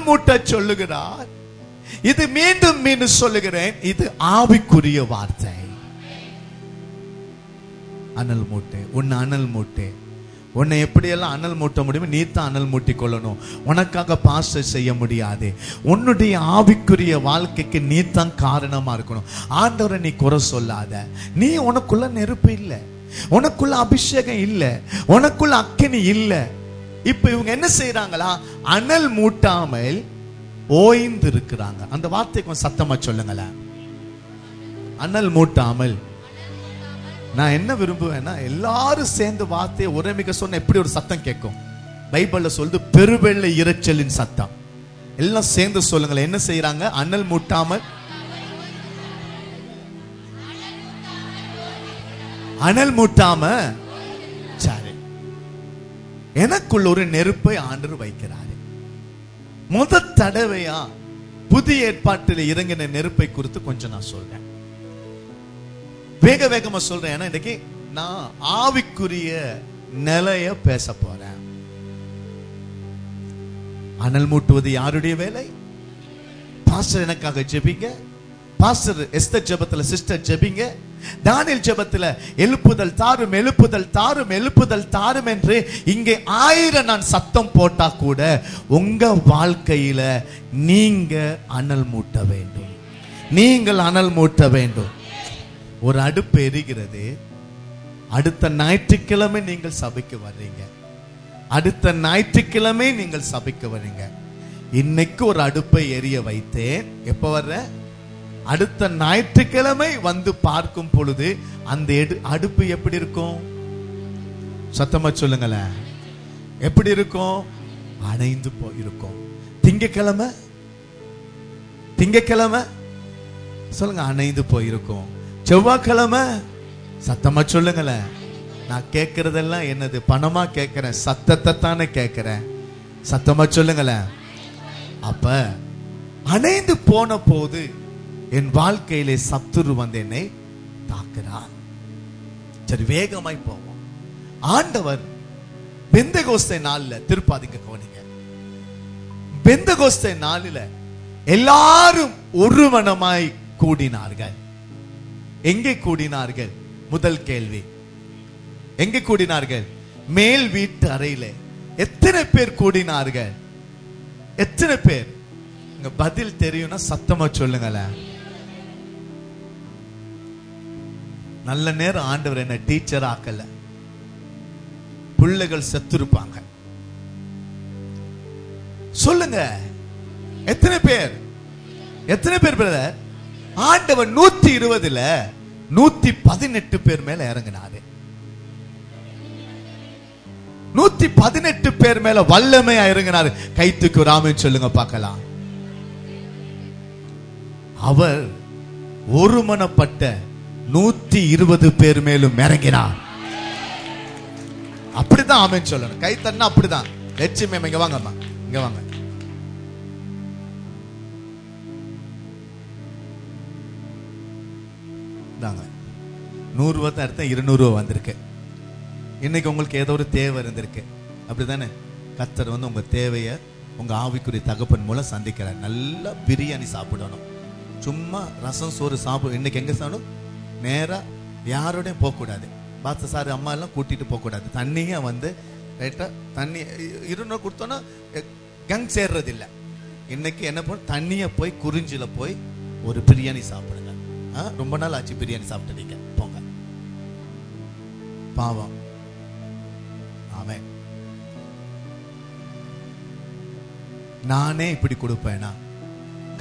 மூட்ட சொல்லுகிறார். இது மீண்டும் மீண்டும் சொல்லுகிறேன், இது ஆவிக்குரிய வார்த்தை. அனல் மூட்டை, உன்னை அனல் மூட்டை, உன்னை எப்படியெல்லாம் அனல் மூட்ட முடியுமோ நீ தான் அனல் மூட்டி கொள்ளணும். உனக்காக பாஸ்டர் செய்ய முடியாது. உன்னுடைய ஆவிக்குரிய வாழ்க்கைக்கு நீ தான் காரணமா இருக்கணும். ஆண்டவரை நீ குறை சொல்லாத. நீ உனக்குள்ள நெருப்பு இல்லை, உனக்குள்ள அபிஷேகம் இல்லை, உனக்குள்ள அக்கினி இல்லை. இப்ப இவங்க என்ன செய்யறாங்களா? அனல் மூட்டாமல் ஓய்ந்து இருக்கிறாங்க. அந்த வார்த்தை கொஞ்சம் சத்தமா சொல்லுங்களேன். அனல் மூட்டாமல். நான் என்ன விரும்புவேன்னா, எல்லாரும் சேர்ந்து வார்த்தையை ஒரேமிக்க சொன்ன எப்படி ஒரு சத்தம் கேட்கும்? பைபிள்ல சொல்லுது பெருவெள்ள இரைச்சலின் சத்தம். எல்லாம் சேர்ந்து சொல்லுங்களேன். என்ன செய்யறாங்க? அனல் மூட்டாமல். அனல் மூட்டாம. சரி, எனக்குள்ள ஒரு நெருப்பை ஆண்டவர் வைக்கிறாரு. முதல் தடவையா புதிய ஏற்பாட்டில் இறங்கின நெருப்பை குறித்து கொஞ்சம் நான் சொல்றேன். வேக வேகமா சொல்றேன். ஏன்னா இன்னைக்கு நான் ஆவிக்குரிய நிலைய பேச போறேன். அனல் மூட்டுவது யாருடைய வேலை? பாஸ்டர் எனக்காக ஜெபிங்க, பாஸ்டர் எஸ்தர் ஜெபத்துல சிஸ்டர் ஜெபிங்க, தானியேல் ஜெபத்துல எழுப்புதல் தாரும், எழுப்புதல் தாரும், எழுப்புதல் தாரும் என்று இங்கே 1000 நான் சத்தம் போட்டா கூட உங்க வாழ்க்கையில நீங்க அனல் மூட்ட வேண்டும். நீங்கள் அனல் மூட்ட வேண்டும். ஒரு அடுப்பு எரிகிறது. அடுத்த ஞாயிற்றுக்கிழமை நீங்கள் சபைக்கு வர்றீங்க. அடுத்த ஞாயிற்றுக்கிழமை நீங்கள் சபைக்கு வர்றீங்க. இன்னைக்கு ஒரு அடுப்பை எரிய வைத்தேன். எப்ப வர்ற? அடுத்த ஞாயிற்றுக்கிழமை வந்து பார்க்கும் பொழுது அந்த அடுப்பு எப்படி இருக்கும்? சத்தமா சொல்லுங்களேன். எப்படி இருக்கும்? அணைந்து போயிருக்கும். திங்கக்கிழமை சொல்லுங்க, அணைந்து போயிருக்கும். செவ்வாய்க்கிழமை சத்தமா சொல்லுங்களேன். நான் கேட்கறதெல்லாம் என்னது? பணமா கேட்கிறேன்? சத்தத்தை தானே கேட்கிறேன். சத்தமா சொல்லுங்களேன். அப்ப அணைந்து போன போது என் வாழ்க்கையிலே சத்துரு வந்து என்னை தாக்குறான். சரி, வேகமாய் போவோம். ஆண்டவர் பெந்தகோஸ்தே நாளில், திருப்பாதிங்க கவனிங்க, பெந்தகோஸ்தே நாளில் எல்லாரும் ஒருமனமாய் கூடினார்கள். எங்கே கூடினார்கள்? முதல் கேள்வி, எங்கே கூடினார்கள்? மேல் வீட்டு அறையில. எத்தனை பேர் கூடினார்கள்? எத்தனை பேர்? பதில் தெரியும்னா சத்தமா சொல்லுங்களேன். நல்ல நேரம் ஆண்டவர் என்ன டீச்சர் ஆக்கல. பிள்ளைகள் செத்துருப்பாங்க. சொல்லுங்க, எத்தனை பேர்? எத்தனை பேர் பிரதர்? ஆண்டவர் 120ல 118 பேர் மேல இறங்கினாரு. 118 பேர் மேல வல்லமையா இறங்கினாரு. கைத்துக்கு ராமன் சொல்லுங்க பார்க்கலாம். அவர் ஒருமனப்பட்ட 120 பேர் மேலும் இறங்கினார். அப்படிதான் ஆமென் சொல்லணும். கை தன்னா அப்படிதான். லட்சுமி இங்க வாங்கம்மா, இங்க வாங்க. தாங்க 100 ரூபா தான் எடுத்தேன், 200 ரூபா வந்திருக்கு. இன்னைக்கு உங்களுக்கு ஏதோ ஒரு தேவை இருந்திருக்கு, அப்படிதானே? கர்த்தர் வந்து உங்க தேவையை உங்க ஆவிக்குரிய தகப்பன் மூலம் சந்திக்கிறார். நல்லா பிரியாணி சாப்பிடணும். சும்மா ரசம் சோறு சாப்பிடும். இன்னைக்கு எங்க சாப்பிடும்? நேரா யாரோடையும் போகக்கூடாது. பாஸ்த சார் அம்மா எல்லாம் கூட்டிட்டு போகக்கூடாது. தண்ணியே வந்து ரைட்டா தண்ணி 200 கொடுத்தோன்னா கங் சேர்றது இல்லை. இன்னைக்கு என்ன பண்ண, தண்ணியை போய் குறிஞ்சில போய் ஒரு பிரியாணி சாப்பிடுங்க. ரொம்ப நாள் ஆச்சு பிரியாணி சாப்பிட்டுறீங்க, போங்க. பாவம். ஆமென். நானே இப்படி கொடுப்பேனா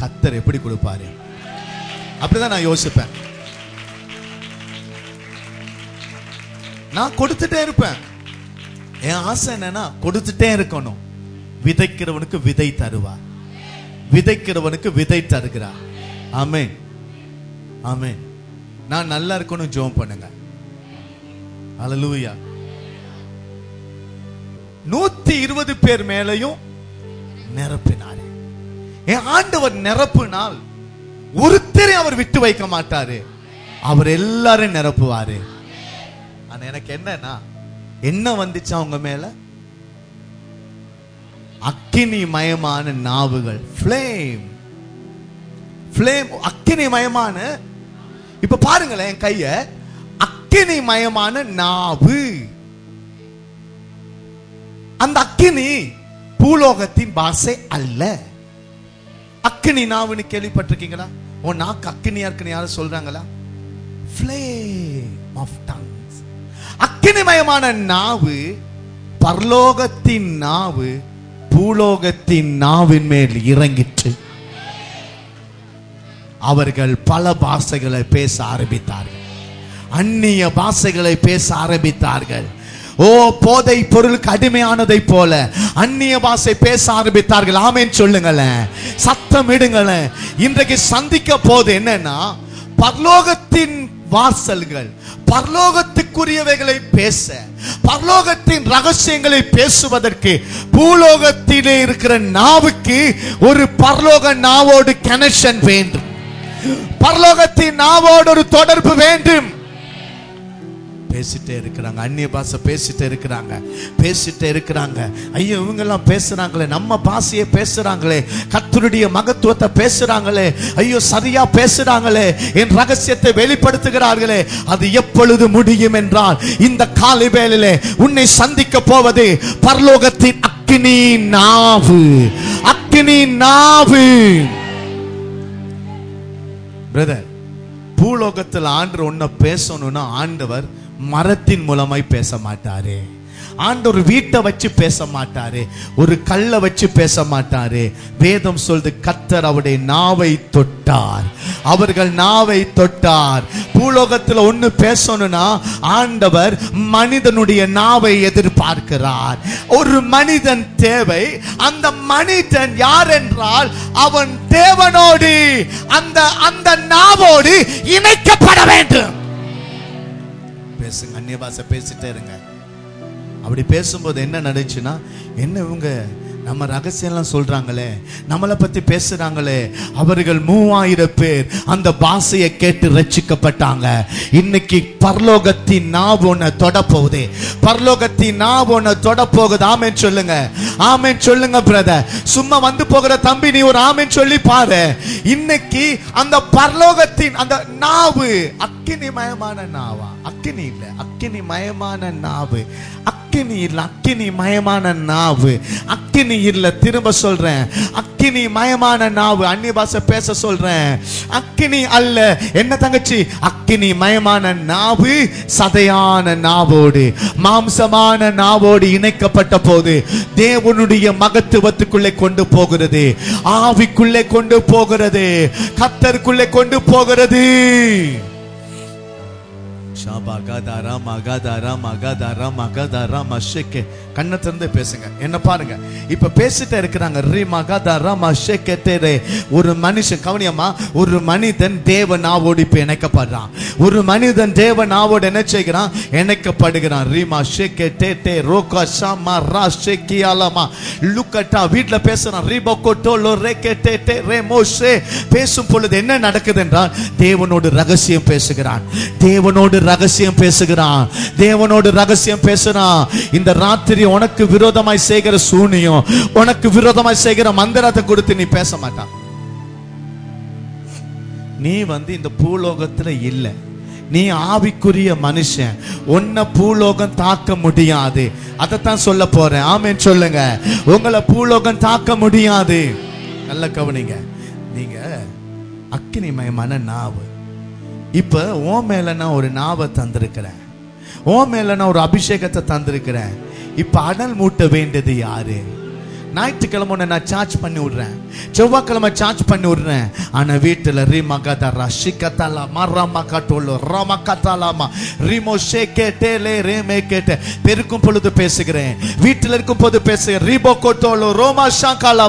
கர்த்தர் எப்படி கொடுப்பாரு? அப்படிதான் நான் யோசிப்பேன். நான் கொடுத்துட்டே இருப்பேன். என் ஆசை என்னன்னா கொடுத்துட்டே இருக்கணும். விதைக்கிறவனுக்கு விதை தருவார், விதைக்கிறவனுக்கு விதை தருகிறார். ஆமென், ஆமென். நான் நல்லா இருக்கணும், ஜெபம் பண்ணுங்க. ஹல்லேலூயா. 120 பேர் மேலையும் நிரப்பினாரு. என் ஆண்டவர் நிரப்புனால் ஒருத்தரை அவர் விட்டு வைக்க மாட்டாரு. அவர் எல்லாரும் நிரப்புவாரு. ஆனா எனக்கு என்னன்னா, என்ன வந்துச்சா உங்க மேல? அக்கினிமயமான நாவுகள். ஃப்ளேம், ஃப்ளேம், அக்கினிமயமான. இப்ப பாருங்களேன் என் கைய, அக்கினிமயமான நாவு. அந்த அக்கினி பூலோகத்தின் பாஷை அல்ல. அக்கினி நாவுன்னு கேள்விப்பட்டிருக்கீங்களா? உன் நாக்கு அக்கினியா இருக்குன்னு யாரும் சொல்றாங்களா? Flame of tongues. அக்கினிமயமான நாவு, பரலோகத்தின் நாவு பூலோகத்தின் நாவின் மேல் இறங்கிற்று. அவர்கள் பல பாஷைகளை பேச ஆரம்பித்தார்கள், அந்நிய பாஷைகளை பேச ஆரம்பித்தார்கள். ஓ, போதை பொருளுக்கு அடிமையானதை போல அந்நிய பாஷை பேச ஆரம்பித்தார்கள். ஆமென் சொல்லுங்களேன், சத்தம் இடுங்களேன். இன்றைக்கு சந்திக்க போது என்னன்னா, பரலோகத்தின் வாசல்கள், பரலோகத்துக்குரியவைகளை பேச, பரலோகத்தின் ரகசியங்களை பேசுவதற்கு பூலோகத்திலே இருக்கிற நாவுக்கு ஒரு பரலோக நாவோடு கனெக்ஷன் வேண்டும். பரலோகத்தின் நாவோடு ஒரு தொடர்பு வேண்டும். பேசிட்டே இருக்கிறாங்க, அந்நிய பாஷை பேசிட்டே இருக்கிறாங்க, பேசிட்டே இருக்கிறாங்க. ஐயோ, இவங்க எல்லாம் பேசுறாங்களே, நம்ம பாஷையை பேசுறாங்களே, கர்த்தருடைய மகத்துவத்தை பேசுறாங்களே, ஐயோ சரியா பேசுறாங்களே, என் ரகசியத்தை வெளிப்படுத்துகிறார்களே. அது எப்பொழுது முடியும் என்றால், இந்த காலை வேளையிலே உன்னை சந்திக்க போவது பரலோகத்தின் அக்கினி நாவு, அக்கினி நாவு. பிரதர், பூலோகத்தில் ஆண்டவர் ஒன்ன பேசணும்னா ஆண்டவர் மரத்தின் மூலமாய் பேச மாட்டாரு. ஆண்டவர் வீட்டை வச்சு பேச மாட்டாரு, ஒரு கல்லை வச்சு பேச மாட்டாரு. வேதம் சொல்லுது, கர்த்தர் அவருடைய நாவை தொட்டார், அவர்கள் நாவை தொட்டார். பூலோகத்தில் ஒண்ணு பேசணும்னா ஆண்டவர் மனிதனுடைய நாவை எதிர்பார்க்கிறார். ஒரு மனிதன் தேவை. அந்த மனிதன் யார் என்றால், அவன் தேவனோடு அந்த நாவோடு இணைக்கப்பட வேண்டும். பேசுங்க, அந்நிய பாஷை பேசிட்டே இருங்க. அப்படி பேசும்போது என்ன நடந்துச்சுன்னா, என்ன இவங்க நம்ம ரகசியம்லாம் சொல்றாங்களே, நம்மளை பத்தி பேசுறாங்களே. அவர்கள் 3000 பேர் அந்த பாஷையை கேட்டு ரட்சிக்கப்பட்டாங்க. இன்னைக்கு பரலோகத்தின் நாவு ஒன்ன தொட போகுது, பரலோகத்தின் நாவு ஒன்ன தொட போகுது. ஆமென் சொல்லுங்க, ஆமென் சொல்லுங்க பிரதர். சும்மா வந்து போகிற தம்பி, நீ ஒரு ஆமென் சொல்லி பாரு. இன்னைக்கு அந்த பரலோகத்தின் அந்த நாவு அக்கினிமயமான நாவா? அக்கினி இல்ல, அக்கினிமயமான நாவு. அக்கினி இல்ல, அக்கினி மயமான நாவு. அக்கினி இல்ல, திரும்ப சொல்றேன், அக்கினி மயமான நாவு. அந்நிய பாஷை பேச சொல்றேன், அக்கினி அல்ல. என்ன தங்கச்சி? அக்கினி மயமான நாவு சதையான நாவோடு, மாம்சமான நாவோடு இணைக்கப்பட்ட போது தேவனுடைய மகத்துவத்துக்குள்ளே கொண்டு போகிறது, ஆவிக்குள்ளே கொண்டு போகிறது, கர்த்தருக்குள்ளே கொண்டு போகிறது. கண்ணை திறந்து பேசுங்க, என்ன பாருங்க. இப்ப பேசிட்டே இருக்கிறாங்க. ஒரு மனுஷன், கவனியம்மா, ஒரு மனிதன் தேவ நாவோடு இப்ப இணைக்கப்படுறான். ஒரு மனிதன் தேவ நாவோடு என்ன செய்கிறான்? இணைக்கப்படுகிறான். வீட்டுல பேசுறான். பேசும் பொழுது என்ன நடக்குது என்றால், தேவனோடு ரகசியம் பேசுகிறான், தேவனோடு ரகசியம் பேசுகிறான், தேவனோடு ரகசியம் பேசுறான். இந்த ராத்திரி உனக்கு விரோதமாய் செய்கிற சூனியம், உனக்கு விரோதமாய் செய்கிற மந்திரத்தை கொடுத்து நீ பேச மாட்டான். நீ இந்த பூலோகத்துல இல்ல, நீ ஆவிக்குரிய மனுஷன். உன்னை பூலோகம் தாக்க முடியாது. அதைத்தான் சொல்ல போறேன். ஆமென் சொல்லுங்க. உங்களை பூலோகம் தாக்க முடியாது. நல்ல கவனிங்க. நீங்க அக்கினிமயமான நாவு. இப்ப ஓ மேல நான் ஒரு நாவை தந்திருக்கிறேன், ஓ மேல நான் ஒரு அபிஷேகத்தை தந்திருக்கிறேன். இப்ப அனல் மூட்ட வேண்டியது யாரு? ஞாயிற்றுக்கிழமை நான் சார்ஜ் பண்ணி விடுறேன், செவ்வாய்க்கிழமை சார்ஜ் பண்ணி விடுறேன். ஆனா வீட்டுல ரீமகதரா ஷிகதலா மரமகட்டோலோ ரமகதலாமா ரிமோஷே கேட்டேலே ரேமே கேட்டே பெருக்கும் பொழுது பேசுகிறேன், வீட்டில் இருக்கும் போது பேசுகிறேன். ரிபோகோட்டோலோ ரோமா ஷாங்காலா